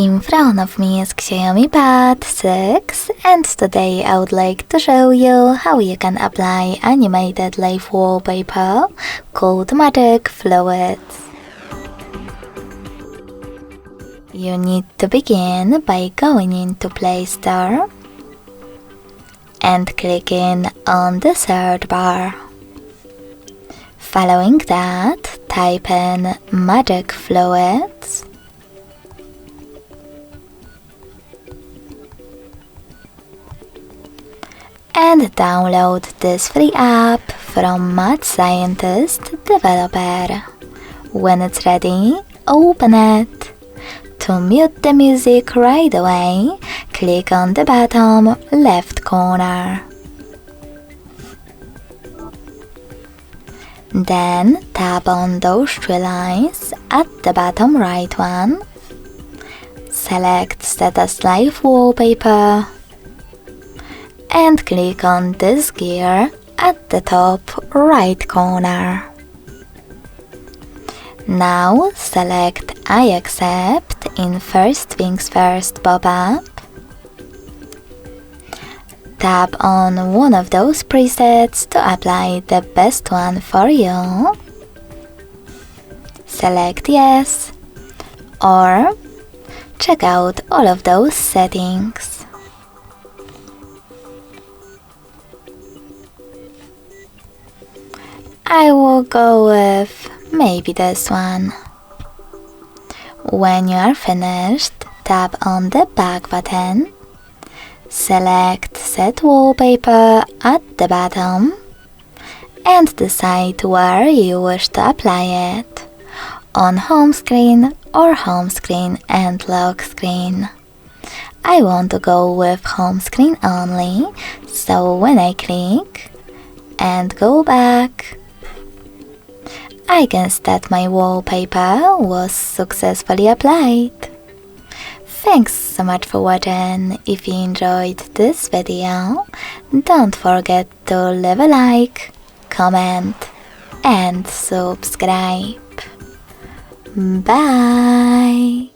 In front of me is XIAOMI Pad 6, and today I would like to show you how you can apply animated live wallpaper called Magic Fluids. You need to begin by going into Play Store and clicking on the search bar. Following that, type in Magic Fluids and download this free app from Mad Scientist developer. When it's ready, open it. To mute the music right away, click on the bottom left corner. Then tap on those three lines at the bottom right one. Select Set as Live Wallpaper and click on this gear at the top right corner. Now select I accept in First Things First pop-up. Tap on one of those presets to apply the best one for you. Select Yes, or check out all of those settings. I will go with maybe this one. When you are finished, tap on the back button. Select Set Wallpaper at the bottom and decide where you wish to apply it, on home screen or home screen and lock screen. I want to go with home screen only, so when I click and go back, I can state my wallpaper was successfully applied. Thanks so much for watching. If you enjoyed this video, don't forget to leave a like, comment and subscribe. Bye!